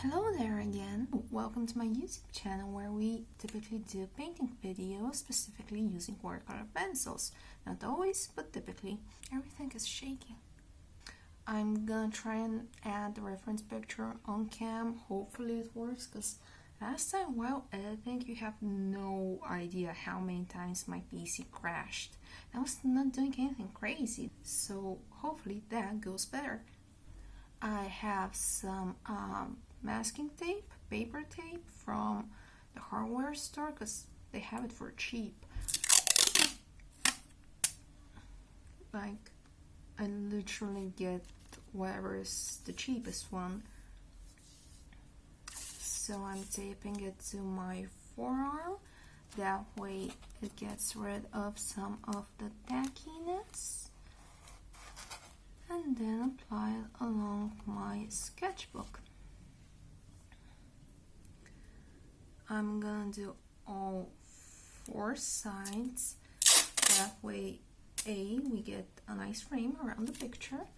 Hello there again. Welcome to my YouTube channel where we typically do painting videos, specifically using watercolor pencils. Not always, but typically. Everything is shaking. I'm gonna try and add the reference picture on cam. Hopefully it works, because last time while editing you have no idea how many times my PC crashed. I was not doing anything crazy, so hopefully that goes better. I have some masking tape, paper tape from the hardware store because they have it for cheap. Like, I literally get whatever is the cheapest one. So I'm taping it to my forearm. That way it gets rid of some of the tackiness. And then apply it along my sketchbook. I'm gonna do all four sides. That way, A, we get a nice frame around the picture,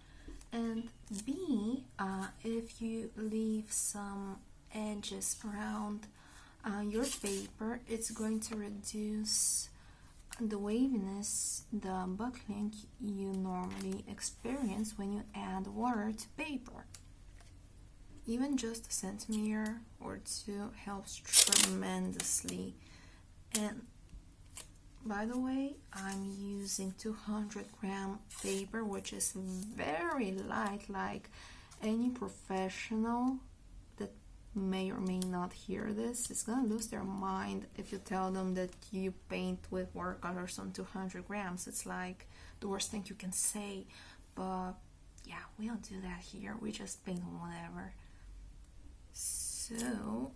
and B, if you leave some edges around your paper, it's going to reduce the waviness, the buckling you normally experience when you add water to paper. Even just a centimeter or two helps tremendously. And by the way, I'm using 200-gram paper, which is very light. Like any professional that may or may not hear this is gonna lose their mind if you tell them that you paint with watercolors on 200 grams. It's like the worst thing you can say. But yeah, we don't do that here. We just paint on whatever. So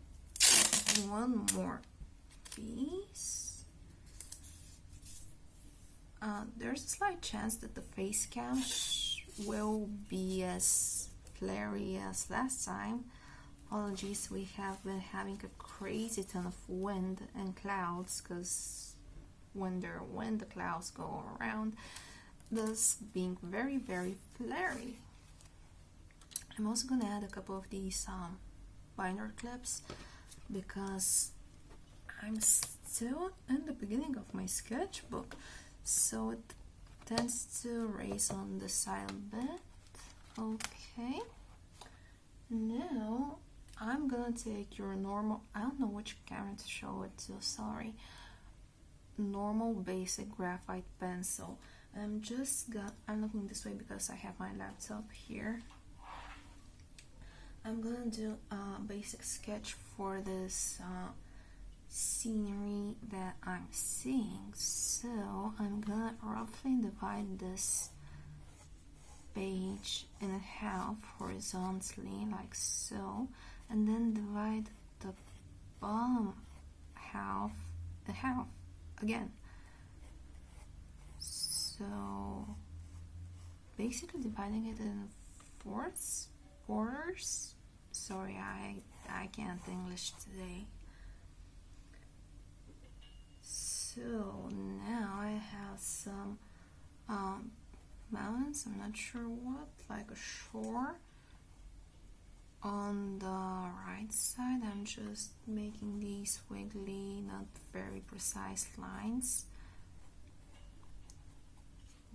one more piece. There's a slight chance that the face cam will be as flary as last time. Apologies, we have been having a crazy ton of wind and clouds, because when the clouds go around, thus being very, very flary. I'm also gonna add a couple of these binder clips because I'm still in the beginning of my sketchbook, so it tends to raise on the side a bit. Okay, now I'm gonna take your normal, I don't know which camera to show it to, sorry, normal basic graphite pencil. I'm looking this way because I have my laptop here. I'm gonna do a basic sketch for this scenery that I'm seeing. So I'm gonna roughly divide this page in half horizontally, like so, and then divide the bottom half in half again. So basically dividing it in fourths, quarters. Sorry, I can't English today. So now I have some mountains, I'm not sure what, like a shore. On the right side, I'm just making these wiggly, not very precise lines.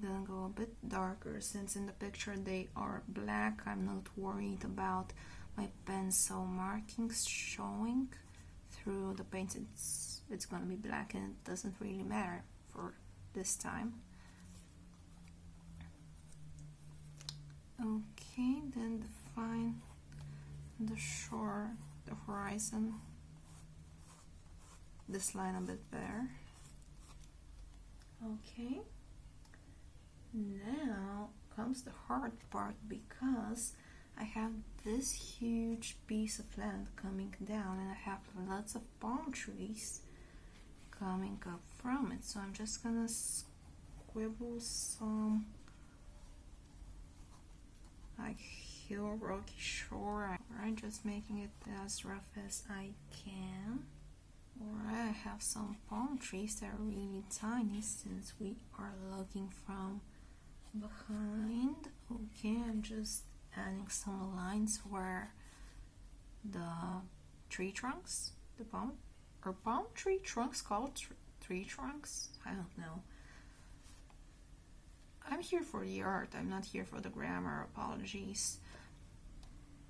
Gonna go a bit darker, since in the picture they are black. I'm not worried about my pencil markings showing through the paint. It's gonna be black, and it doesn't really matter for this time. Okay, then define the shore, the horizon, this line a bit better. Okay, now comes the hard part, because I have this huge piece of land coming down, and I have lots of palm trees coming up from it. So I'm just gonna scribble some like hill, rocky shore. I'm just making it as rough as I can. Alright, I have some palm trees that are really tiny, since we are looking from behind. Okay, I'm just adding some lines where the tree trunks, the palm tree trunks called tree trunks? I don't know. I'm here for the art, I'm not here for the grammar, apologies.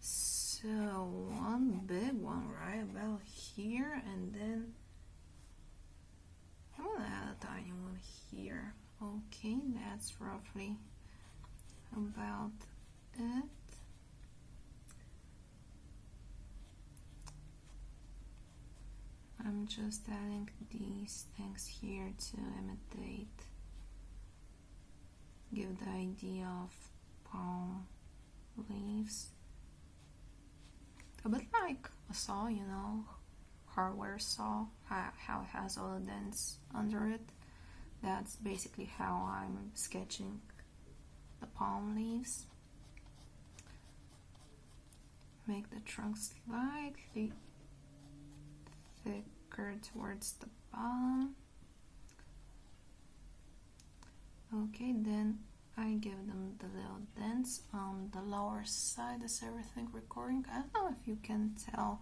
So one big one right about here, and then I'm gonna add a tiny one here. Okay, that's roughly about it. I'm just adding these things here to imitate, give the idea of palm leaves. A bit like a saw, you know, hardware saw, how it has all the dents under it. That's basically how I'm sketching the palm leaves. Make the trunk slightly thicker towards the bottom. Okay, then I give them the little dents on the lower side. Is everything recording? I don't know if you can tell,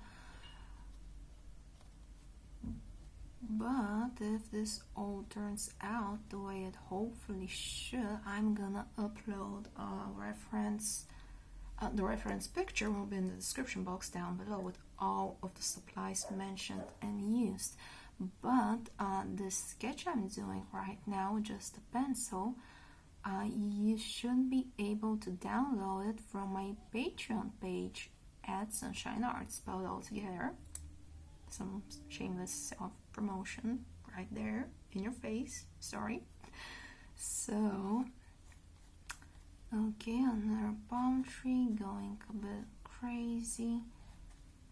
but if this all turns out the way it hopefully should, I'm gonna upload a reference. The reference picture will be in the description box down below with all of the supplies mentioned and used. But the sketch I'm doing right now, just a pencil, you should be able to download it from my Patreon page at Sunshine Arts, spelled all together. Some shameless self-promotion right there in your face, sorry. So, okay, another palm tree, going a bit crazy.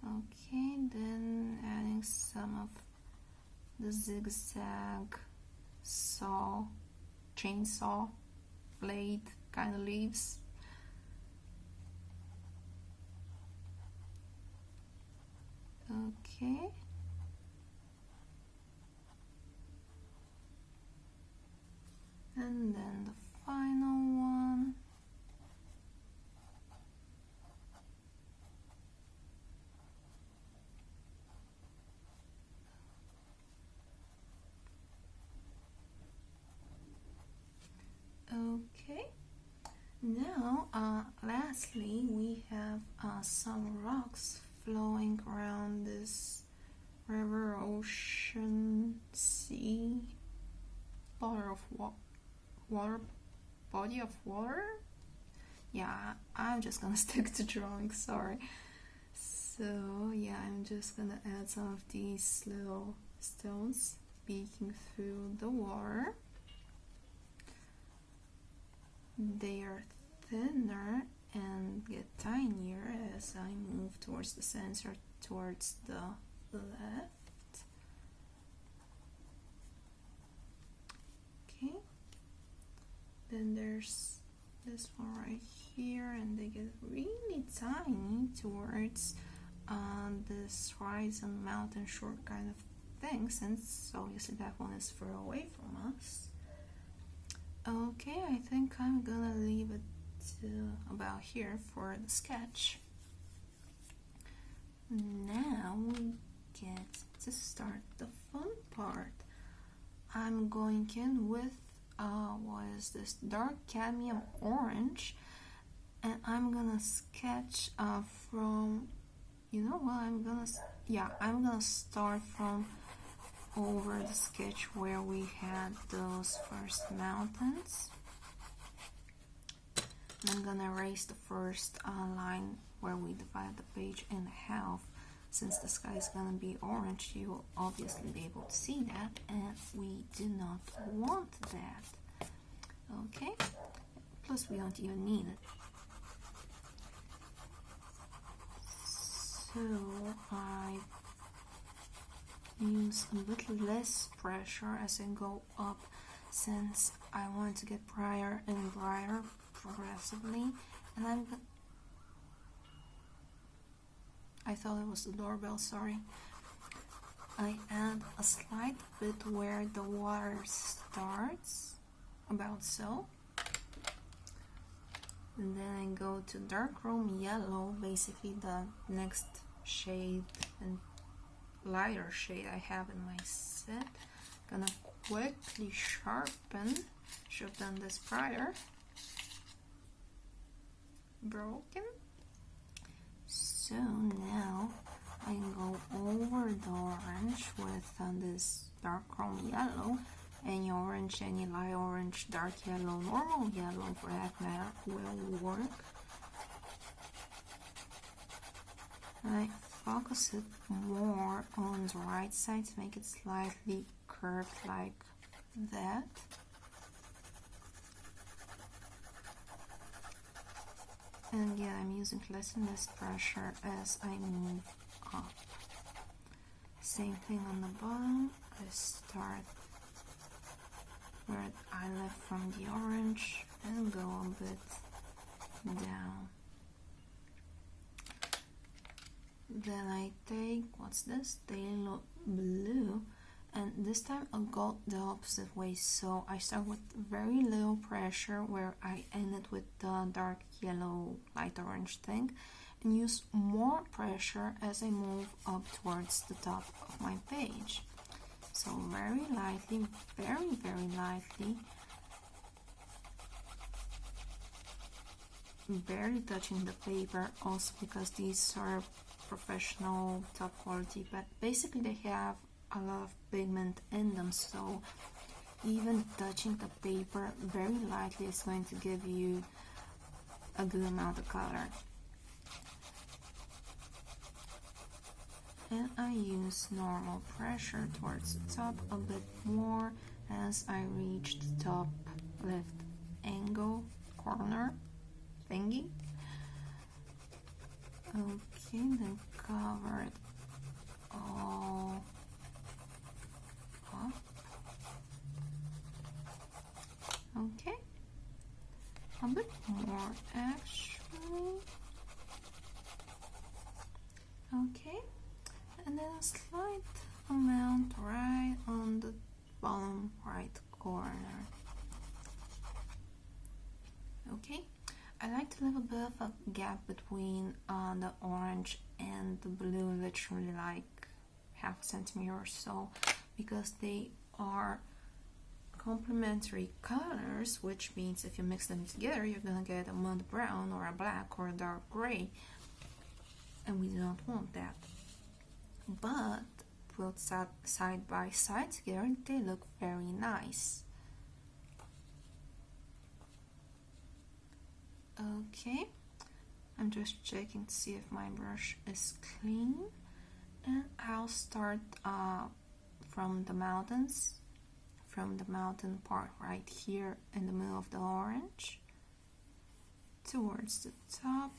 Okay, then adding some of the zigzag saw, chainsaw blade kind of leaves. Okay. And then the final one. Okay, now lastly we have some rocks flowing around this river, ocean, sea, body of water. Yeah, I'm just gonna stick to drawing, sorry. So yeah, I'm just gonna add some of these little stones peeking through the water. They are thinner and get tinier as I move towards the center, towards the left. Okay, then there's this one right here, and they get really tiny towards this rise and mountain short kind of thing, since obviously that one is far away from us. Okay, I think I'm gonna leave it to about here for the sketch. Now we get to start the fun part. I'm going in with what is this, dark cadmium orange, and I'm gonna sketch from, you know what, I'm gonna start from over the sketch where we had those first mountains. I'm gonna erase the first line where we divide the page in half. Since the sky is gonna be orange, you will obviously be able to see that, and we do not want that. Okay, plus we don't even need it. So I use a little less pressure as I go up, since I want to get brighter and brighter progressively. And I thought it was the doorbell, sorry. I add a slight bit where the water starts, about so. And then I go to dark chrome yellow, basically the next shade and lighter shade I have in my set. Gonna quickly sharpen. Should have done this prior. Broken. So now I can go over the orange with this dark chrome yellow. Any orange, any light orange, dark yellow, normal yellow for that matter will work. I focus it more on the right side to make it slightly curved like that. And again, I'm using less and less pressure as I move up. Same thing on the bottom. I start where I left from the orange and go a bit down. Then I take, what's this? Phthalo blue, and this time I'll go the opposite way. So I start with very little pressure where I ended with the dark yellow, light orange thing, and use more pressure as I move up towards the top of my page. So very lightly, very, very lightly, barely touching the paper, also because these are professional top quality, but basically they have a lot of pigment in them, so even touching the paper very lightly is going to give you a good amount of color. And I use normal pressure towards the top a bit more as I reach the top left angle corner thingy. Okay, then cover it all up. Okay, a bit more actually. Okay, and then a slight amount right on the bottom right corner. Okay, I like to leave a bit of a gap between the orange and the blue, literally like half a centimeter or so, because they are complementary colors, which means if you mix them together you're gonna get a mud brown or a black or a dark gray, and we don't want that. But put side by side together, they look very nice. Okay, I'm just checking to see if my brush is clean, and I'll start from the mountains, from the mountain part right here in the middle of the orange towards the top,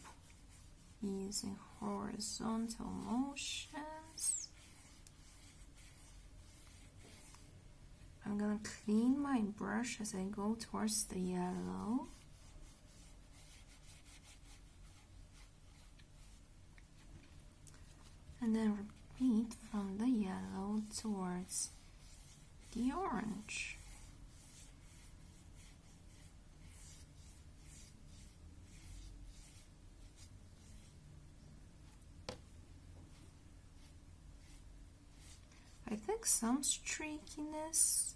using horizontal motions. I'm gonna clean my brush as I go towards the yellow. And then repeat from the yellow towards the orange. I think some streakiness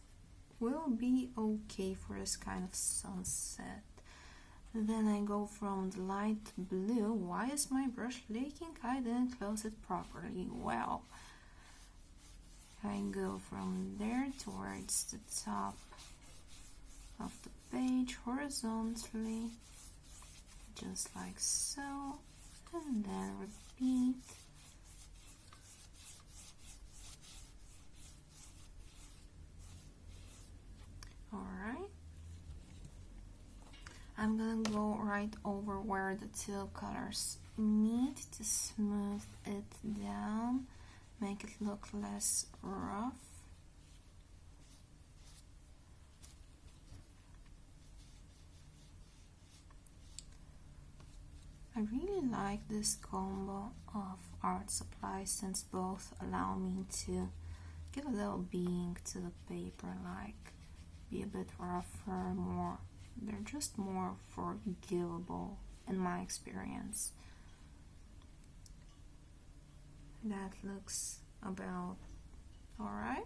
will be okay for this kind of sunset. Then I go from the light blue. Why is my brush leaking? I didn't close it properly. Well, I go from there towards the top of the page horizontally, just like so, and then repeat. Alright. I'm gonna go right over where the two colors meet to smooth it down, make it look less rough. I really like this combo of art supplies since both allow me to give a little being to the paper, like be a bit rougher, more. They're just more forgivable in my experience. That looks about alright.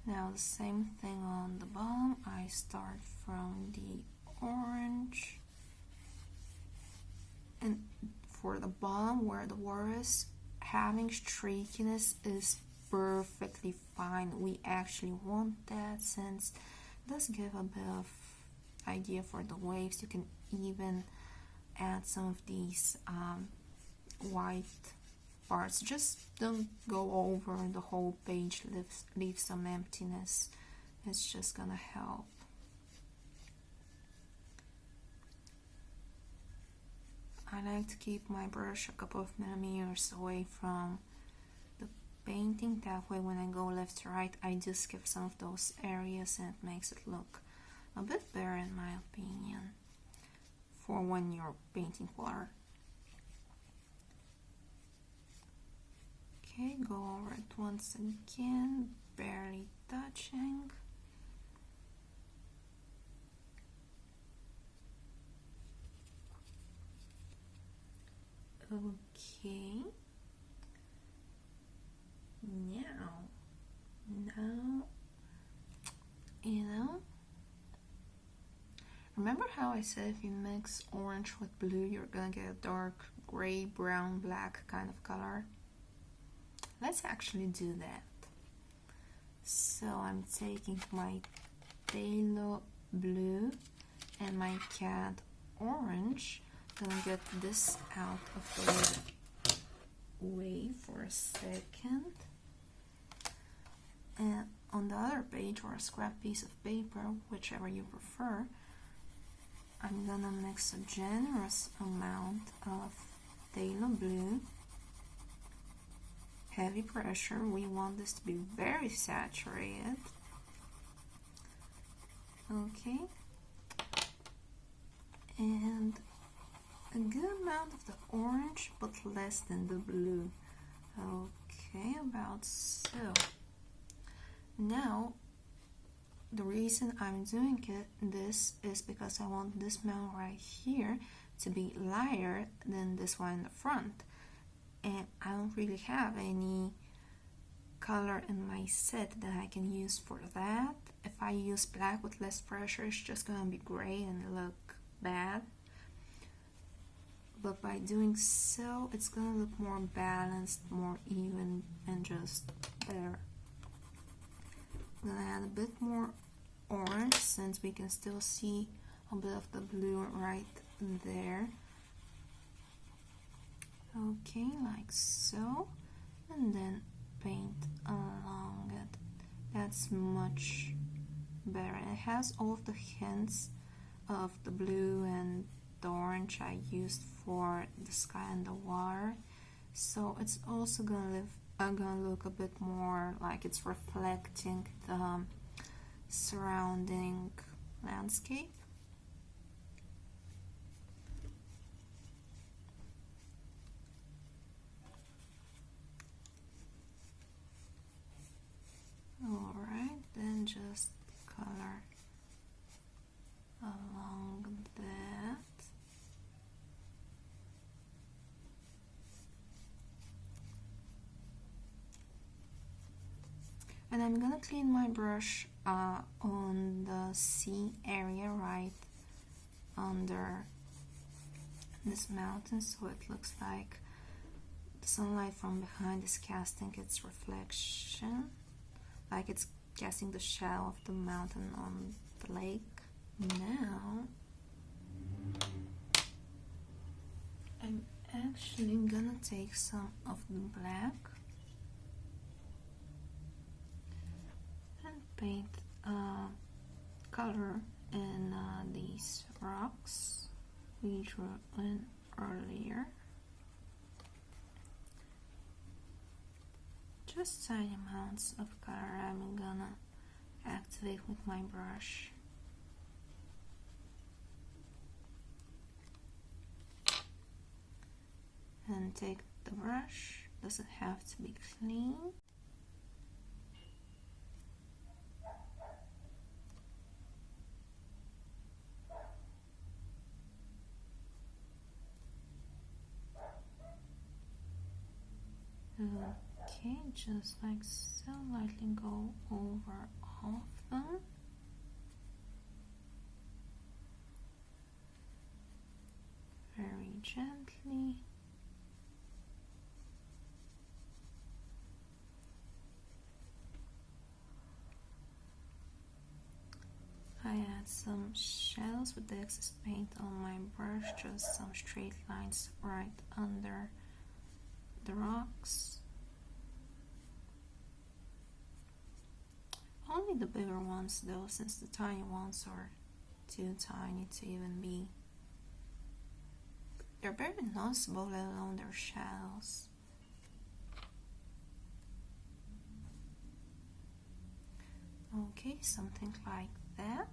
Now the same thing on the bottom. I start from the orange, and for the bottom where the water is, having streakiness is perfectly fine. We actually want that since it does give a bit of idea for the waves. You can even add some of these white parts. Just don't go over the whole page, leave some emptiness. It's just gonna help. I like to keep my brush a couple of millimeters away from the painting. That way when I go left to right, I just skip some of those areas and it makes it look a bit better in my opinion for when you're painting water. Okay, go over it once again, barely touching. Okay. Now, remember how I said if you mix orange with blue, you're gonna get a dark gray, brown, black kind of color? Let's actually do that. So I'm taking my phthalo blue and my cad orange. Gonna get this out of the way for a second. And on the other page, or a scrap piece of paper, whichever you prefer, I'm gonna mix a generous amount of phthalo blue. Heavy pressure, we want this to be very saturated. Okay. And a good amount of the orange, but less than the blue. Okay, about so. Now, the reason I'm doing this is because I want this mound right here to be lighter than this one in the front. And I don't really have any color in my set that I can use for that. If I use black with less pressure, it's just gonna be gray and look bad. But by doing so, it's gonna look more balanced, more even, and just better. I'm gonna add a bit more orange since we can still see a bit of the blue right there. Okay, like so, and then paint along it. That's much better. It has all of the hints of the blue and the orange I used for the sky and the water, so it's also gonna look a bit more like it's reflecting the surrounding landscape. Alright, then just color along that. And I'm gonna clean my brush on the sea area right under this mountain, so it looks like the sunlight from behind is casting its reflection, like it's casting the shadow of the mountain on the lake. Now I'm actually gonna take some of the black and paint color in these rocks we drew in earlier. Just tiny amounts of color I'm gonna activate with my brush. And take the brush, doesn't have to be clean. Okay, just like so, lightly go over all of them. Very gently. I add some shadows with the excess paint on my brush, just some straight lines right under the rocks. Only the bigger ones though, since the tiny ones are too tiny to even be. They're very noticeable, let alone their shadows. Okay, something like that.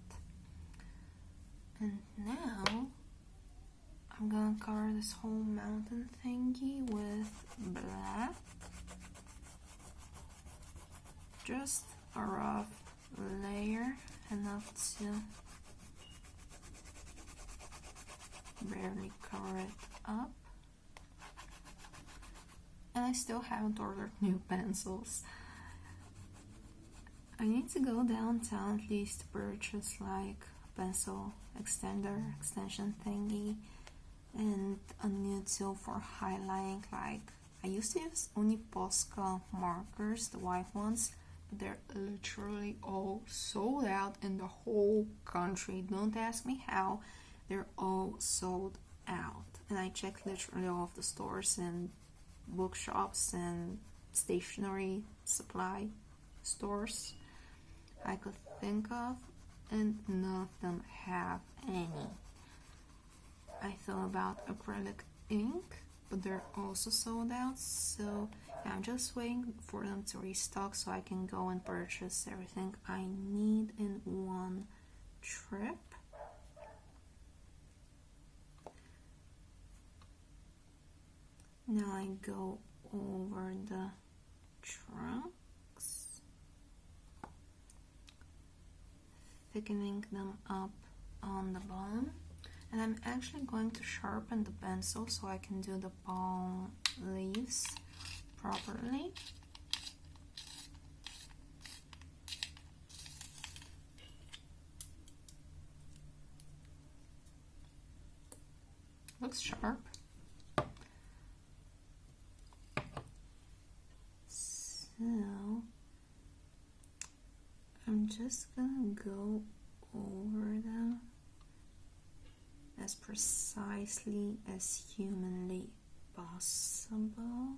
And now I'm gonna color this whole mountain thingy with black. Just a rough layer, enough to barely cover it up. And I still haven't ordered new pencils. I need to go downtown at least to purchase like a pencil extension thingy, and a new tool for highlighting. Like, I used to use only Posca markers, the white ones, but they're literally all sold out in the whole country. Don't ask me how, they're all sold out. And I checked literally all of the stores and bookshops and stationery supply stores I could think of, and none of them have any. I thought about acrylic ink, but they're also sold out, so yeah, I'm just waiting for them to restock so I can go and purchase everything I need in one trip. Now I go over the trunks, thickening them up on the bottom. And I'm actually going to sharpen the pencil so I can do the palm leaves properly. Looks sharp. So I'm just gonna go over them as precisely as humanly possible.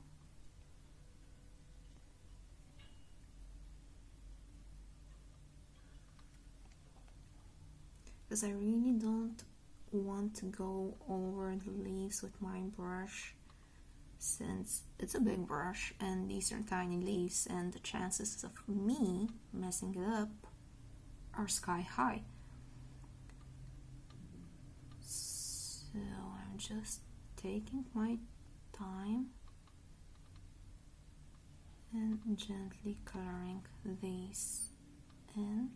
Because I really don't want to go over the leaves with my brush, since it's a big brush and these are tiny leaves, and the chances of me messing it up are sky high. So I'm just taking my time and gently coloring these in.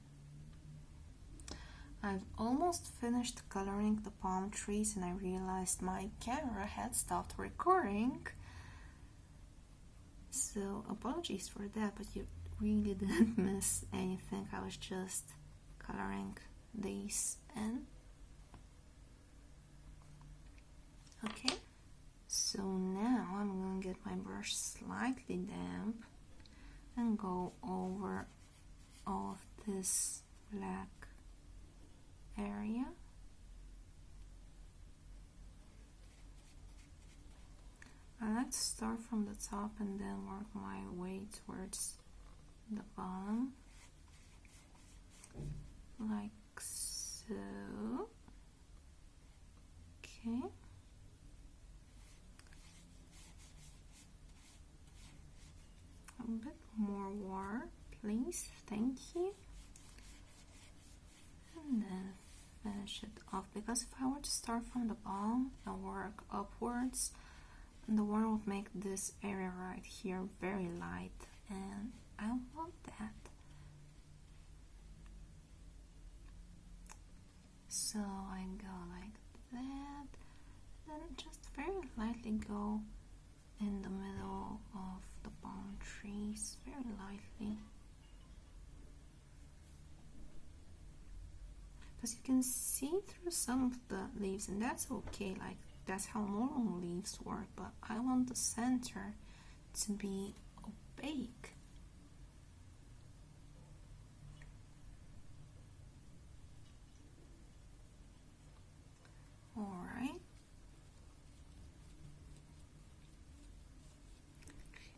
I've almost finished coloring the palm trees and I realized my camera had stopped recording. So apologies for that, but you really didn't miss anything. I was just coloring these in. Okay, so now I'm gonna get my brush slightly damp and go over all of this black area. I like to start from the top and then work my way towards the bottom, like so. Okay. A bit more water, please. Thank you. And then finish it off, because if I were to start from the bottom and work upwards, the water would make this area right here very light, and I don't want that. So I go like that, then just very lightly go in the middle of the trees very lightly. Because you can see through some of the leaves, and that's okay, like that's how normal leaves work, but I want the center to be opaque. Alright.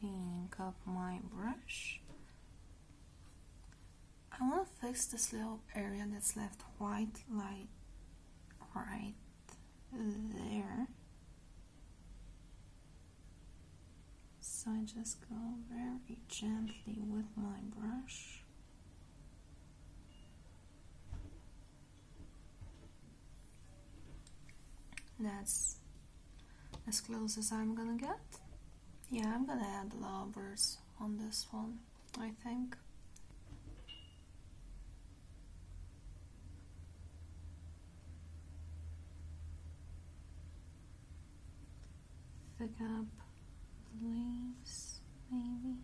Cleaning up my brush. I want to fix this little area that's left white, like right there. So I just go very gently with my brush. That's as close as I'm gonna get. Yeah, I'm gonna add lovers on this one, I think. Pick up the leaves, maybe.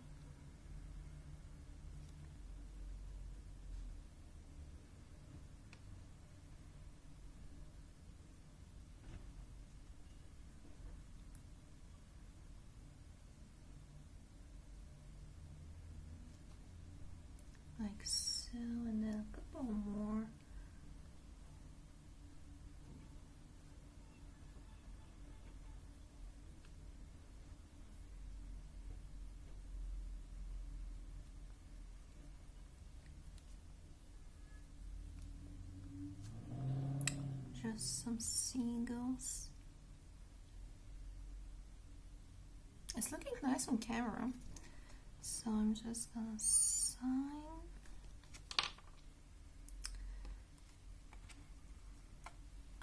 Like so, and then a couple more. Just some seagulls. It's looking nice on camera, so I'm just gonna sign.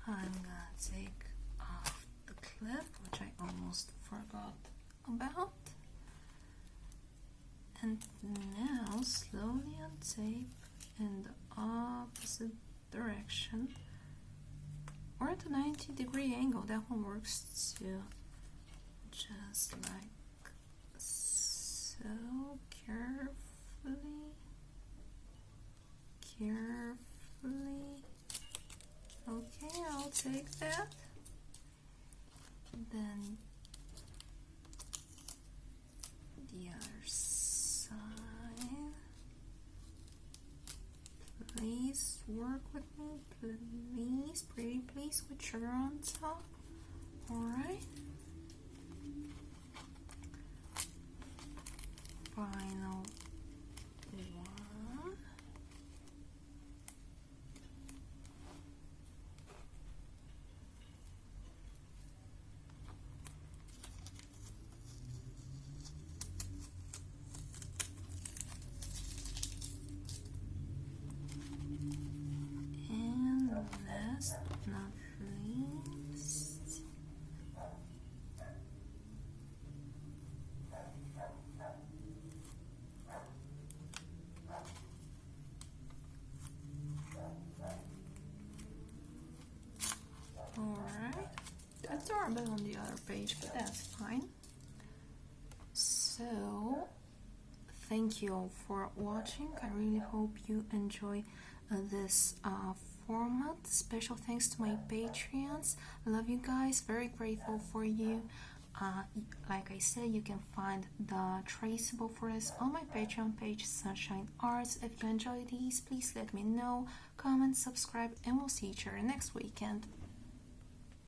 I'm gonna take off the clip, which I almost forgot about, and now slowly untape in the opposite direction, or at a 90-degree angle. That one works too. Just like so, carefully. Okay, I'll take that. Then the other side. Please work with me, please, pretty please, with sugar on top. Alright. Final one. And last but not least, alright, that's doorbell on the other page, but that's fine. So, thank you all for watching. I really hope you enjoy this format. Special thanks to my Patreons. I love you guys, very grateful for you. Like I said, you can find the traceable for this on my Patreon page, Sunshine Arts. If you enjoy these, please let me know, comment, subscribe, and we'll see each other next weekend.